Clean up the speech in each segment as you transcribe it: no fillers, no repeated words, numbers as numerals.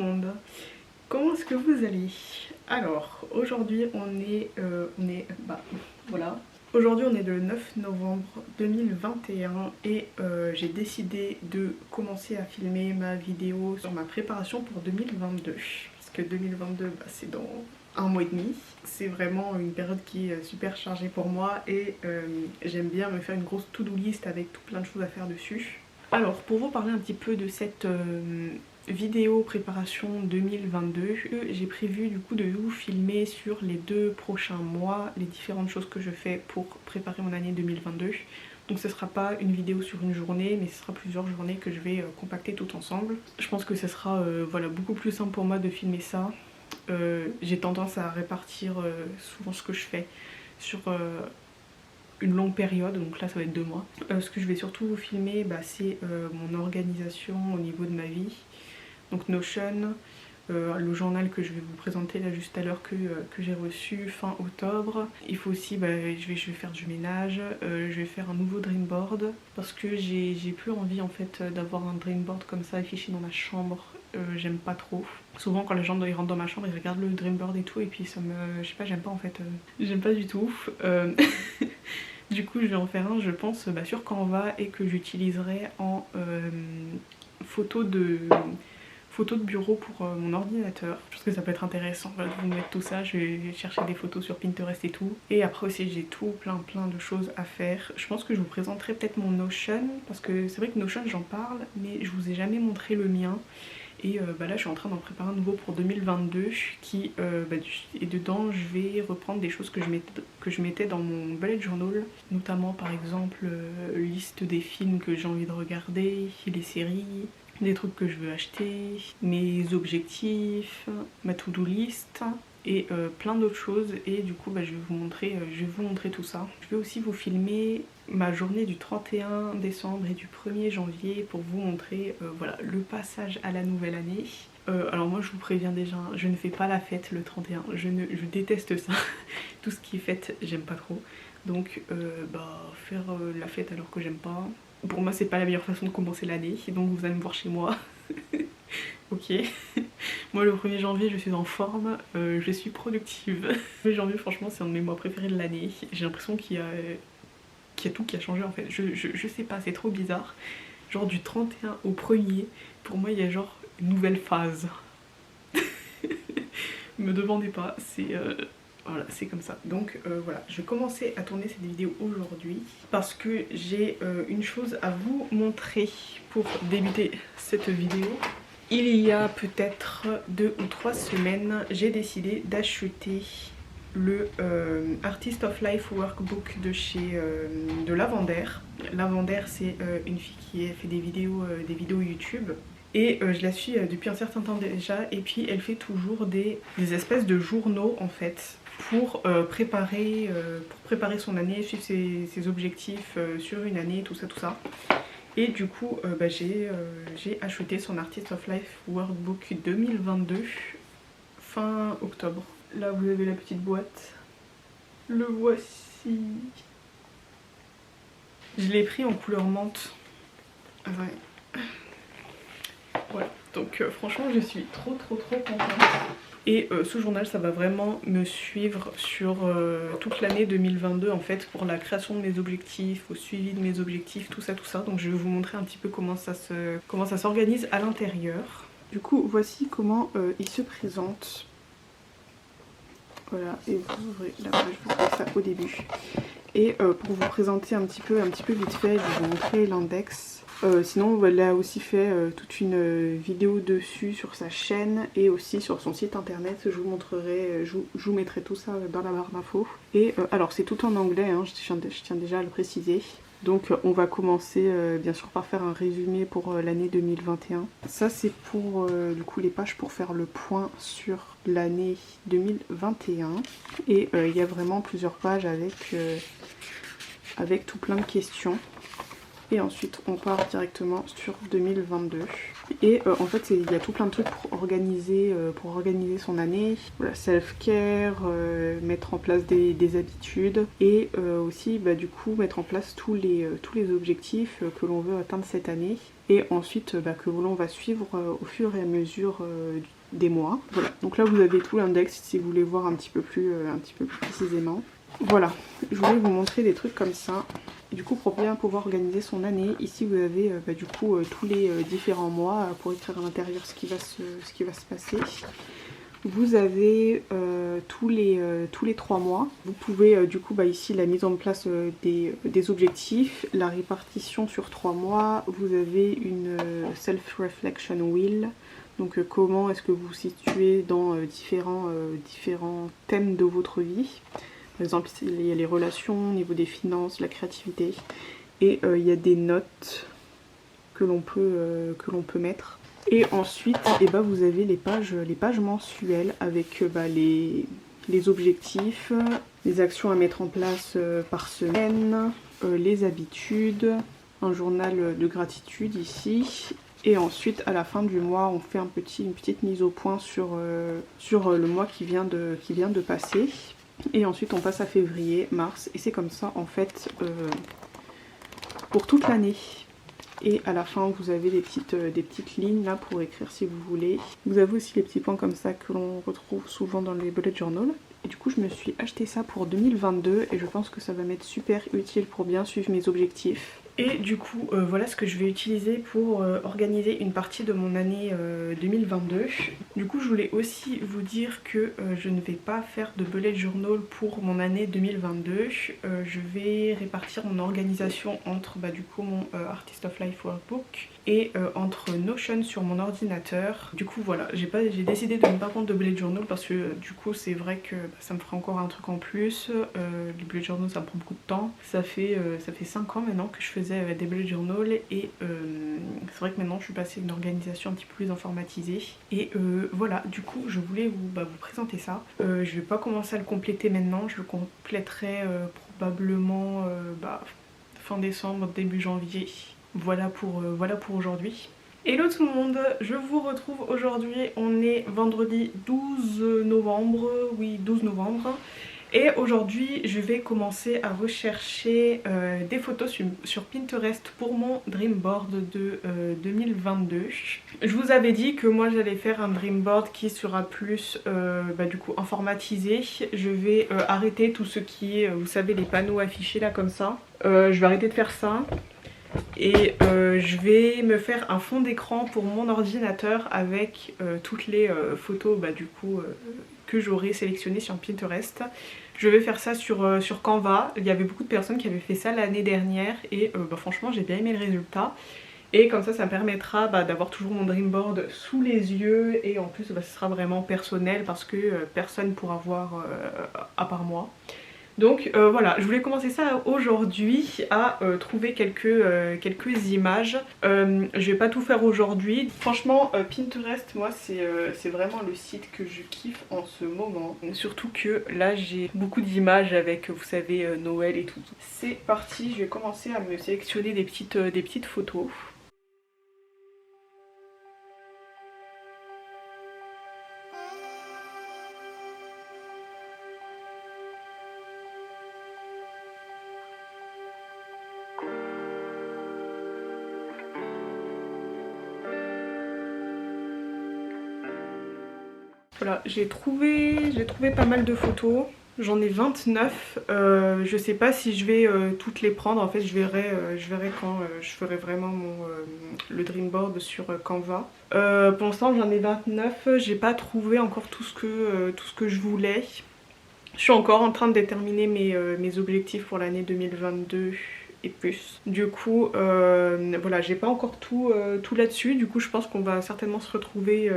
monde, comment est-ce que vous allez? Alors aujourd'hui voilà. Aujourd'hui on est le 9 novembre 2021 et j'ai décidé de commencer à filmer ma vidéo sur ma préparation pour 2022. Parce que 2022 c'est dans un mois et demi. C'est vraiment une période qui est super chargée pour moi et j'aime bien me faire une grosse to-do list avec tout plein de choses à faire dessus. Alors pour vous parler un petit peu de cette vidéo préparation 2022, j'ai prévu du coup de vous filmer sur les 2 prochains mois les différentes choses que je fais pour préparer mon année 2022. Donc ce sera pas une vidéo sur une journée, mais ce sera plusieurs journées que je vais compacter tout ensemble. Je pense que ce sera voilà, beaucoup plus simple pour moi de filmer ça. J'ai tendance à répartir souvent ce que je fais sur une longue période, donc là ça va être 2 mois. Ce que je vais surtout vous filmer, c'est mon organisation au niveau de ma vie. Donc Notion, le journal que je vais vous présenter là juste à l'heure que j'ai reçu fin octobre. Il faut aussi, je vais faire du ménage, je vais faire un nouveau dreamboard parce que j'ai plus envie en fait d'avoir un dreamboard comme ça affiché dans ma chambre. J'aime pas trop. Souvent quand les gens ils rentrent dans ma chambre ils regardent le dreamboard et tout et puis ça me... je sais pas, j'aime pas en fait. J'aime pas du tout. Du coup je vais en faire un je pense sur Canva et que j'utiliserai en photo de bureau pour mon ordinateur. Je pense que ça peut être intéressant de vous mettre tout ça. Je vais chercher des photos sur Pinterest et tout. Et après aussi j'ai tout plein de choses à faire. Je pense que je vous présenterai peut-être mon Notion parce que c'est vrai que Notion j'en parle mais je vous ai jamais montré le mien. Et là je suis en train d'en préparer un nouveau pour 2022 qui et dedans je vais reprendre des choses que je mettais dans mon bullet journal, notamment par exemple liste des films que j'ai envie de regarder, les séries, des trucs que je veux acheter, mes objectifs, ma to-do list et plein d'autres choses. Et du coup je vais vous montrer tout ça. Je vais aussi vous filmer ma journée du 31 décembre et du 1er janvier pour vous montrer voilà, le passage à la nouvelle année. Alors moi je vous préviens déjà, je ne fais pas la fête le 31, je déteste ça. Tout ce qui est fête j'aime pas trop. Donc faire la fête alors que j'aime pas, pour moi c'est pas la meilleure façon de commencer l'année. Donc vous allez me voir chez moi. Ok. Moi le 1er janvier je suis en forme, je suis productive. Le 1er janvier franchement c'est un de mes mois préférés de l'année. J'ai l'impression qu'il y a tout qui a changé en fait. Je sais pas, c'est trop bizarre. Genre du 31 au 1er, pour moi il y a genre une nouvelle phase. Me demandez pas, c'est... Voilà, c'est comme ça. Donc voilà, je vais commencer à tourner cette vidéo aujourd'hui parce que j'ai une chose à vous montrer pour débuter cette vidéo. Il y a peut-être 2 ou 3 semaines, j'ai décidé d'acheter le Artist of Life Workbook de chez Lavendaire. Lavendaire c'est une fille qui a fait des vidéos YouTube. Et je la suis depuis un certain temps déjà et puis elle fait toujours des espèces de journaux en fait pour préparer son année, suivre ses objectifs sur une année, tout ça. Et du coup j'ai acheté son Artist of Life Workbook 2022 fin octobre. Là vous avez la petite boîte, le voici. Je l'ai pris en couleur menthe. Ouais. Voilà, donc franchement je suis trop contente. Et ce journal ça va vraiment me suivre sur toute l'année 2022 en fait, pour la création de mes objectifs, au suivi de mes objectifs, tout ça. Donc je vais vous montrer un petit peu comment ça s'organise à l'intérieur. Du coup voici comment il se présente. Voilà, et vous ouvrez la page, vous avez ça au début. Et pour vous présenter un petit peu vite fait, je vais vous montrer l'index. Sinon elle a aussi fait toute une vidéo dessus sur sa chaîne et aussi sur son site internet. Je vous montrerai, je vous mettrai tout ça dans la barre d'infos. Et alors c'est tout en anglais, hein, je tiens déjà à le préciser. Donc on va commencer bien sûr par faire un résumé pour l'année 2021. Ça c'est pour du coup les pages pour faire le point sur l'année 2021. Et il y a vraiment plusieurs pages avec tout plein de questions. Et ensuite on part directement sur 2022. Et en fait il y a tout plein de trucs pour organiser son année. Voilà, self-care, mettre en place des habitudes et aussi du coup mettre en place tous les objectifs que l'on veut atteindre cette année. Et ensuite que l'on va suivre au fur et à mesure des mois. Voilà, donc là vous avez tout l'index si vous voulez voir un petit peu plus précisément. Voilà, je voulais vous montrer des trucs comme ça. Du coup, pour bien pouvoir organiser son année, ici vous avez du coup tous les différents mois pour écrire à l'intérieur ce qui va se passer. Vous avez tous les 3 mois. Vous pouvez du coup ici la mise en place des objectifs, la répartition sur 3 mois. Vous avez une self-reflection wheel. Donc comment est-ce que vous vous situez dans différents thèmes de votre vie. Par exemple, il y a les relations, au niveau des finances, la créativité. Et il y a des notes que l'on peut mettre. Et ensuite, vous avez les pages mensuelles avec les objectifs, les actions à mettre en place par semaine, les habitudes, un journal de gratitude ici. Et ensuite, à la fin du mois, on fait une petite mise au point sur le mois qui vient de passer. Et ensuite on passe à février, mars, et c'est comme ça en fait pour toute l'année. Et à la fin vous avez des petites lignes là pour écrire si vous voulez. Vous avez aussi les petits points comme ça que l'on retrouve souvent dans les bullet journal. Et du coup je me suis acheté ça pour 2022 et je pense que ça va m'être super utile pour bien suivre mes objectifs. Et du coup voilà ce que je vais utiliser pour organiser une partie de mon année 2022. Du coup je voulais aussi vous dire que je ne vais pas faire de bullet journal pour mon année 2022. Je vais répartir mon organisation entre du coup mon Artist of Life Workbook et entre Notion sur mon ordinateur. Du coup voilà, j'ai décidé de ne pas prendre de bullet journal parce que du coup c'est vrai que ça me ferait encore un truc en plus. Les bullet journal ça me prend beaucoup de temps. Ça fait 5 ans maintenant que je faisais des bullet journal et c'est vrai que maintenant je suis passée à une organisation un petit peu plus informatisée. Et voilà, du coup je voulais vous présenter ça. Je vais pas commencer à le compléter maintenant, je le compléterai probablement fin décembre, début janvier. Voilà pour aujourd'hui. Hello tout le monde, je vous retrouve aujourd'hui, on est vendredi 12 novembre, oui 12 novembre. Et aujourd'hui je vais commencer à rechercher des photos sur Pinterest pour mon dream board de 2022. Je vous avais dit que moi j'allais faire un dream board qui sera plus du coup informatisé. Je vais arrêter tout ce qui est, vous savez, les panneaux affichés là comme ça. Je vais arrêter de faire ça. Et je vais me faire un fond d'écran pour mon ordinateur avec toutes les photos du coup que j'aurai sélectionnées sur Pinterest. Je vais faire ça sur Canva. Il y avait beaucoup de personnes qui avaient fait ça l'année dernière et franchement j'ai bien aimé le résultat. Et comme ça me permettra d'avoir toujours mon dream board sous les yeux et en plus ce sera vraiment personnel parce que personne ne pourra voir à part moi. Donc voilà, je voulais commencer ça aujourd'hui à trouver quelques images. Je vais pas tout faire aujourd'hui. Franchement Pinterest, moi c'est vraiment le site que je kiffe en ce moment. Surtout que là j'ai beaucoup d'images avec, vous savez, Noël et tout. C'est parti, je vais commencer à me sélectionner des petites photos. Voilà, j'ai trouvé pas mal de photos. J'en ai 29. Je sais pas si je vais toutes les prendre. En fait, je verrai quand je ferai vraiment le dream board sur Canva. Pour l'instant, j'en ai 29. J'ai pas trouvé encore tout ce que je voulais. Je suis encore en train de déterminer mes objectifs pour l'année 2022 et plus. Du coup, voilà, j'ai pas encore tout là-dessus. Du coup, je pense qu'on va certainement se retrouver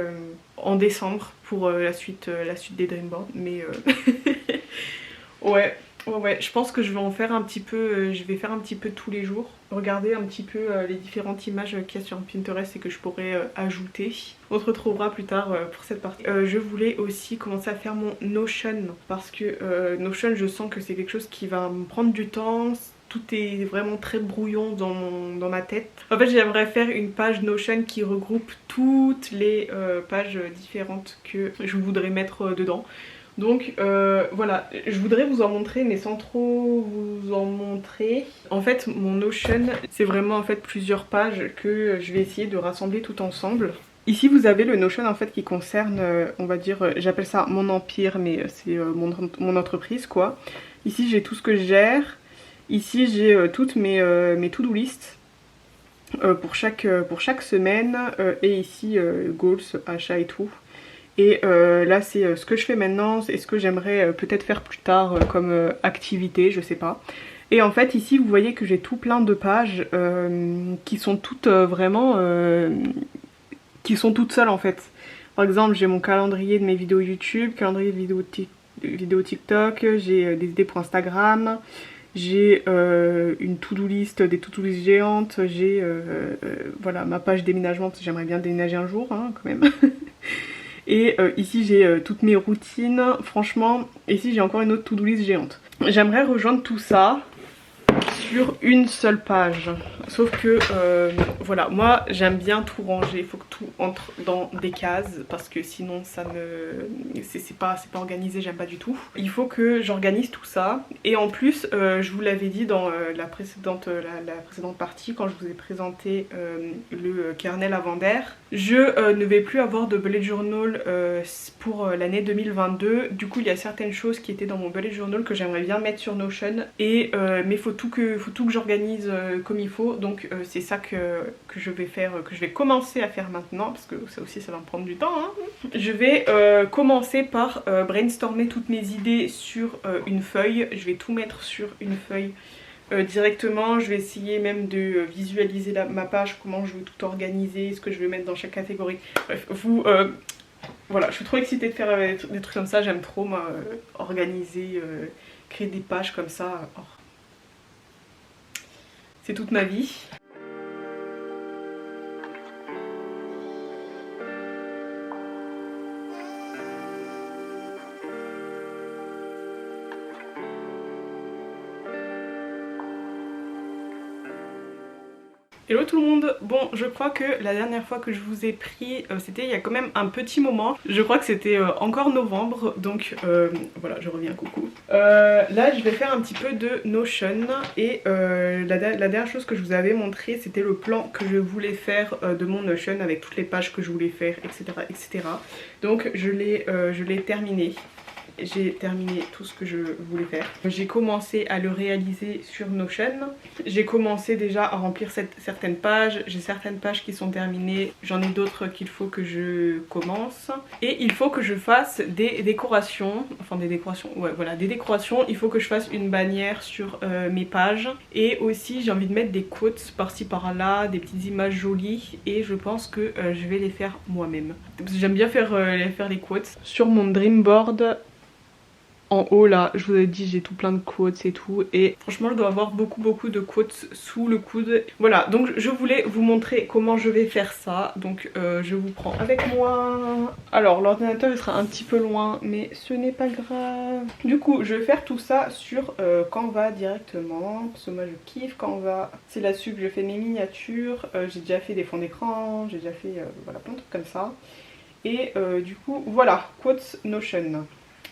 en décembre pour la suite des Dreamboards. Mais ouais, je pense que je vais en faire un petit peu, je vais faire un petit peu tous les jours. Regarder un petit peu les différentes images qu'il y a sur Pinterest et que je pourrais ajouter. On se retrouvera plus tard pour cette partie. Je voulais aussi commencer à faire mon Notion parce que Notion, je sens que c'est quelque chose qui va me prendre du temps. tout est vraiment très brouillon dans ma tête. En fait j'aimerais faire une page Notion qui regroupe toutes les pages différentes que je voudrais mettre dedans. Donc voilà, je voudrais vous en montrer mais sans trop vous en montrer. En fait mon Notion c'est vraiment en fait plusieurs pages que je vais essayer de rassembler tout ensemble. Ici vous avez le Notion en fait qui concerne, on va dire, j'appelle ça mon empire mais c'est mon entreprise quoi. Ici j'ai tout ce que je gère, ici j'ai toutes mes to-do list pour chaque semaine et ici goals, achats et tout. Et là c'est ce que je fais maintenant et ce que j'aimerais peut-être faire plus tard comme activité, je sais pas. Et en fait ici vous voyez que j'ai tout plein de pages qui sont toutes vraiment qui sont toutes seules en fait. Par exemple j'ai mon calendrier de mes vidéos YouTube, calendrier de vidéos TikTok, j'ai des idées pour Instagram, j'ai une to-do list, des to-do list géantes, j'ai voilà ma page déménagement parce que j'aimerais bien déménager un jour hein, quand même. Et ici j'ai toutes mes routines, franchement ici j'ai encore une autre to-do list géante. J'aimerais rejoindre tout ça sur une seule page, sauf que voilà, moi j'aime bien tout ranger, il faut que tout entre dans des cases parce que sinon ça me c'est pas organisé, j'aime pas du tout. Il faut que j'organise tout ça et en plus je vous l'avais dit dans la précédente partie quand je vous ai présenté le carnet lavandaire, je ne vais plus avoir de bullet journal pour l'année 2022. Du coup il y a certaines choses qui étaient dans mon bullet journal que j'aimerais bien mettre sur Notion et mais faut tout que j'organise comme il faut, donc c'est ça que je vais faire, que je vais commencer à faire maintenant parce que ça aussi ça va me prendre du temps hein. Je vais commencer par brainstormer toutes mes idées sur une feuille, je vais tout mettre sur une feuille directement, je vais essayer même de visualiser ma page, comment je veux tout organiser, ce que je vais mettre dans chaque catégorie. Bref, voilà, je suis trop excitée de faire des trucs comme ça, j'aime trop moi organiser, créer des pages comme ça. Oh. C'est toute ma vie. Hello tout le monde. Bon, je crois que la dernière fois que je vous ai pris, c'était il y a quand même un petit moment. Je crois que c'était encore novembre, donc voilà, je reviens, coucou. Là, je vais faire un petit peu de Notion et la dernière chose que je vous avais montré, c'était le plan que je voulais faire de mon Notion avec toutes les pages que je voulais faire, etc. etc. Donc je l'ai terminé. J'ai terminé tout ce que je voulais faire. J'ai commencé à le réaliser sur Notion. J'ai commencé déjà à remplir certaines pages. J'ai certaines pages qui sont terminées. J'en ai d'autres qu'il faut que je commence. Et il faut que je fasse des décorations. Enfin des décorations, ouais voilà, des décorations. Il faut que je fasse une bannière sur mes pages. Et aussi j'ai envie de mettre des quotes par-ci par-là, des petites images jolies. Et je pense que je vais les faire moi-même. J'aime bien faire les quotes. Sur mon Dreamboard, en haut là, je vous ai dit j'ai tout plein de quotes et tout et franchement je dois avoir beaucoup de quotes sous le coude. Voilà, donc je voulais vous montrer comment je vais faire ça, donc je vous prends avec moi. Alors l'ordinateur il sera un petit peu loin mais ce n'est pas grave. Du coup je vais faire tout ça sur Canva directement parce que moi je kiffe Canva. C'est là-dessus que je fais mes miniatures, j'ai déjà fait des fonds d'écran, j'ai déjà fait voilà, plein de trucs comme ça. Et du coup voilà, quotes Notion.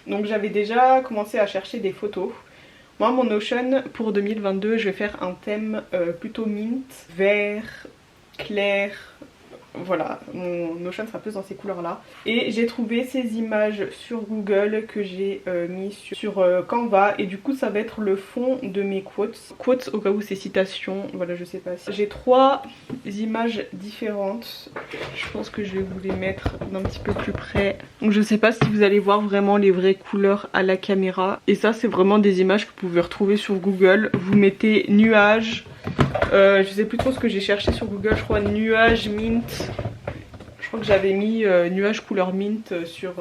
Donc j'avais déjà commencé à chercher des photos. Moi mon Notion pour 2022 je vais faire un thème plutôt mint, vert, clair. Voilà, mon Notion sera plus dans ces couleurs là. Et j'ai trouvé ces images sur Google que j'ai mis sur Canva. Et du coup ça va être le fond de mes quotes. Quotes au cas où c'est citations, voilà je sais pas. J'ai 3 images différentes. Je pense que je vais vous les mettre d'un petit peu plus près. Donc je sais pas si vous allez voir vraiment les vraies couleurs à la caméra. Et ça c'est vraiment des images que vous pouvez retrouver sur Google. Vous mettez nuages. Je sais plus trop ce que j'ai cherché sur Google, je crois nuage mint. Je crois que j'avais mis nuage couleur mint sur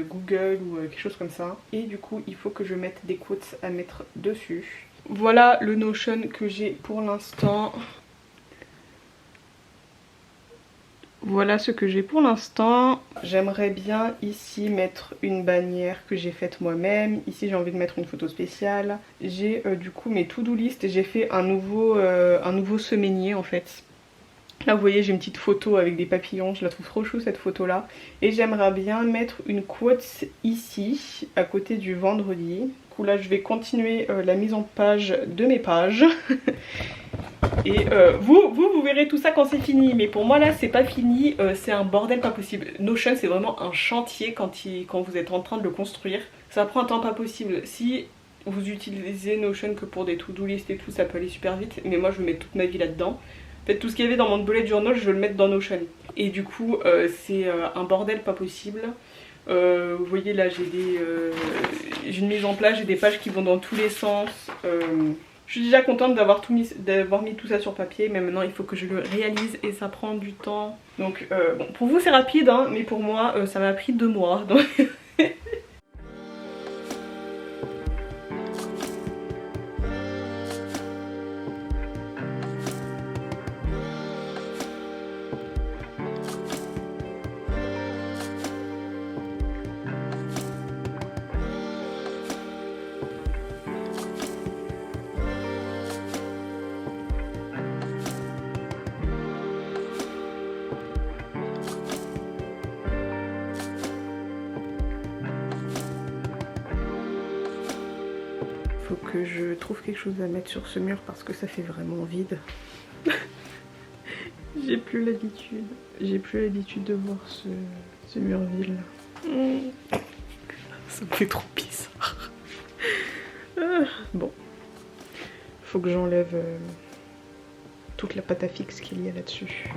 Google ou quelque chose comme ça. Et du coup il faut que je mette des quotes à mettre dessus. Voilà le Notion que j'ai pour l'instant. Voilà ce que j'ai pour l'instant. J'aimerais bien ici mettre une bannière que j'ai faite moi-même. Ici j'ai envie de mettre une photo spéciale. J'ai du coup mes to-do list. J'ai fait un nouveau semainier en fait. Là vous voyez j'ai une petite photo avec des papillons, je la trouve trop chou cette photo là. Et j'aimerais bien mettre une quote ici, à côté du vendredi. Du coup là je vais continuer la mise en page de mes pages. Et vous verrez tout ça quand c'est fini. Mais pour moi là c'est pas fini, c'est un bordel pas possible. Notion c'est vraiment un chantier quand vous êtes en train de le construire. Ça prend un temps pas possible. Si vous utilisez Notion que pour des to-do list et tout, ça peut aller super vite. Mais moi je veux mettre toute ma vie là-dedans. En fait, tout ce qu'il y avait dans mon bullet journal, je veux le mettre dans Notion. Et du coup, c'est un bordel pas possible. Vous voyez là, j'ai une mise en place, j'ai des pages qui vont dans tous les sens. Je suis déjà contente d'avoir mis tout ça sur papier, mais maintenant il faut que je le réalise et ça prend du temps. Donc bon, pour vous c'est rapide, hein, mais pour moi ça m'a pris 2 mois. Donc faut que je trouve quelque chose à mettre sur ce mur parce que ça fait vraiment vide. J'ai plus l'habitude. J'ai plus l'habitude de voir ce mur vide là. Ça me fait trop bizarre. Bon. Faut que j'enlève toute la pâte à fixe qu'il y a là-dessus.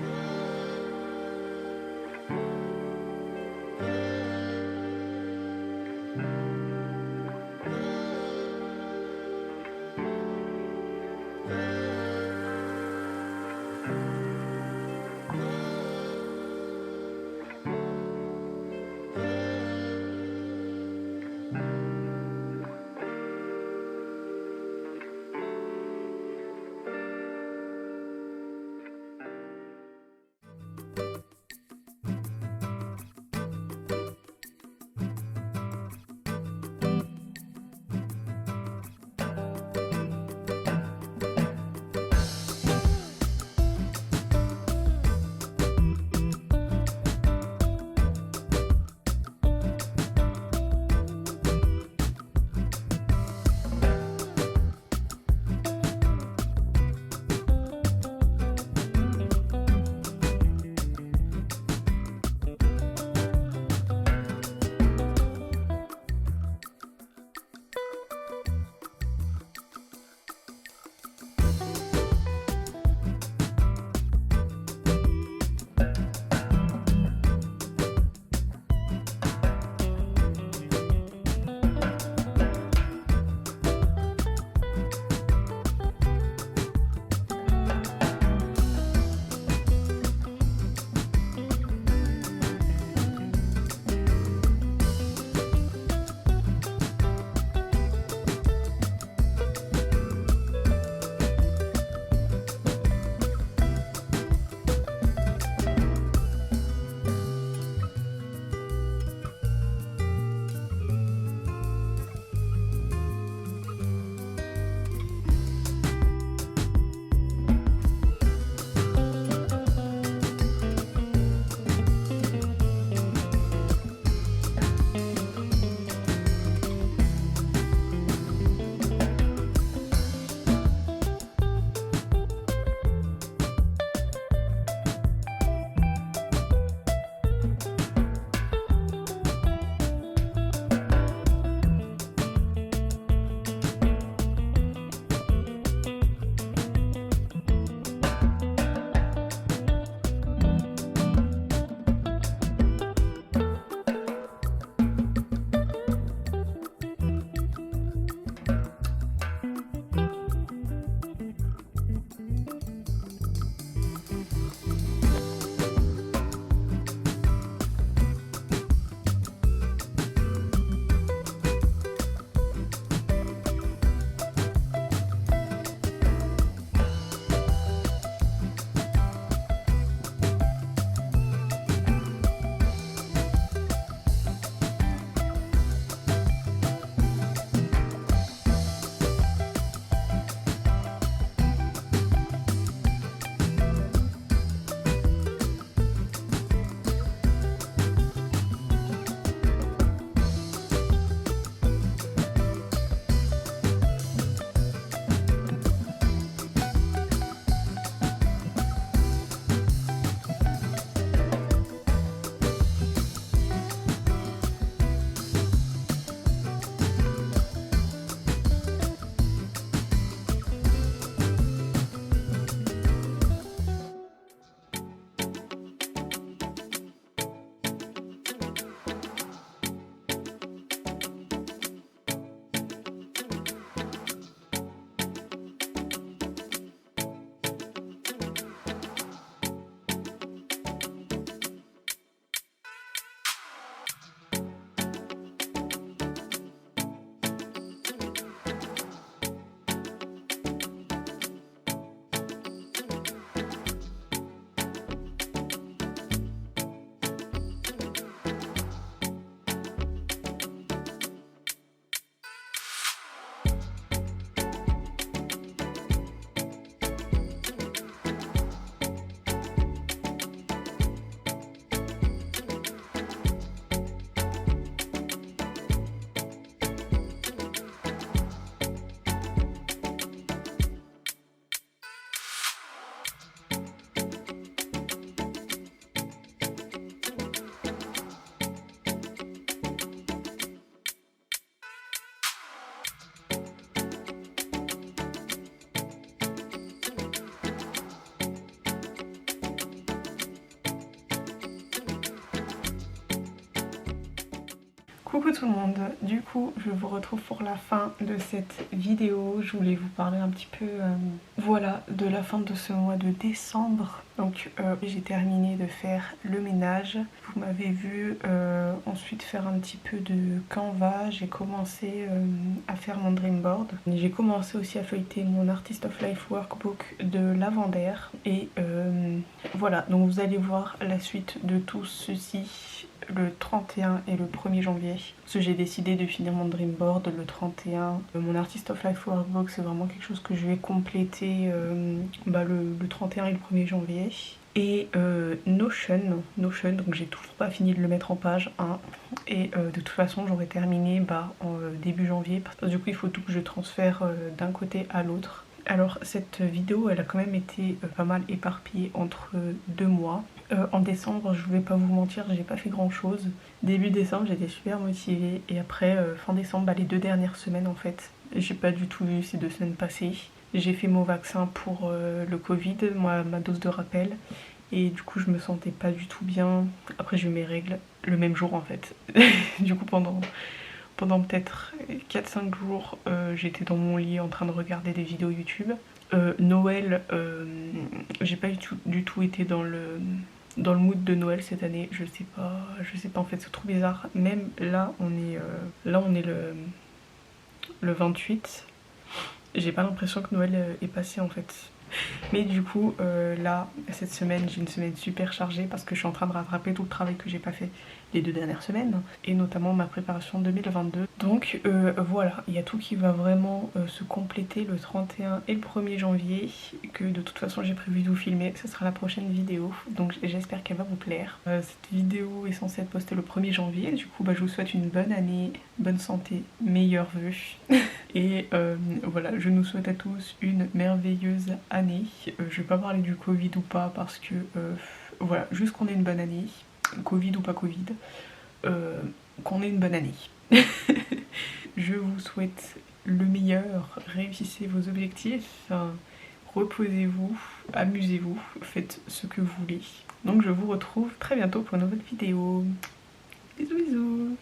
Coucou tout le monde, du coup je vous retrouve pour la fin de cette vidéo. Je voulais vous parler un petit peu voilà, de la fin de ce mois de décembre. Donc j'ai terminé de faire le ménage. Vous m'avez vu ensuite faire un petit peu de Canva. J'ai commencé à faire mon dream board. J'ai commencé aussi à feuilleter mon Artist of Life workbook de Lavendaire. Et voilà, donc vous allez voir la suite de tout ceci le 31 et le 1er janvier. Parce que j'ai décidé de finir mon dream board le 31. Mon Artist of Life workbook, c'est vraiment quelque chose que je vais compléter le 31 et le 1er janvier. Et Notion, donc j'ai toujours pas fini de le mettre en page 1. Et de toute façon j'aurai terminé en début janvier. Parce que du coup il faut tout que je transfère d'un côté à l'autre. Alors cette vidéo elle a quand même été pas mal éparpillée entre 2 mois. En décembre, je vais pas vous mentir, j'ai pas fait grand chose. Début décembre j'étais super motivée et après fin décembre, les 2 dernières semaines en fait, j'ai pas du tout vu ces 2 semaines passées. J'ai fait mon vaccin pour le Covid, ma dose de rappel, et du coup je me sentais pas du tout bien. Après j'ai eu mes règles le même jour en fait. Du coup pendant peut-être 4-5 jours, j'étais dans mon lit en train de regarder des vidéos YouTube. Noël, j'ai pas du tout été dans le mood de Noël cette année. Je sais pas en fait, c'est trop bizarre. Même là on est le 28. J'ai pas l'impression que Noël est passé en fait. Mais du coup là cette semaine j'ai une semaine super chargée parce que je suis en train de rattraper tout le travail que j'ai pas fait les 2 dernières semaines et notamment ma préparation 2022. Donc voilà, il y a tout qui va vraiment se compléter le 31 et le 1er janvier, que de toute façon j'ai prévu de vous filmer. Ce sera la prochaine vidéo, donc j'espère qu'elle va vous plaire. Cette vidéo est censée être postée le 1er janvier, du coup je vous souhaite une bonne année, bonne santé, meilleure vue. Et voilà, je nous souhaite à tous une merveilleuse année. Je vais pas parler du Covid ou pas parce que voilà, juste qu'on ait une bonne année, Covid ou pas Covid, qu'on ait une bonne année. Je vous souhaite le meilleur, réussissez vos objectifs, reposez-vous, amusez-vous, faites ce que vous voulez. Donc je vous retrouve très bientôt pour une nouvelle vidéo. Bisous bisous.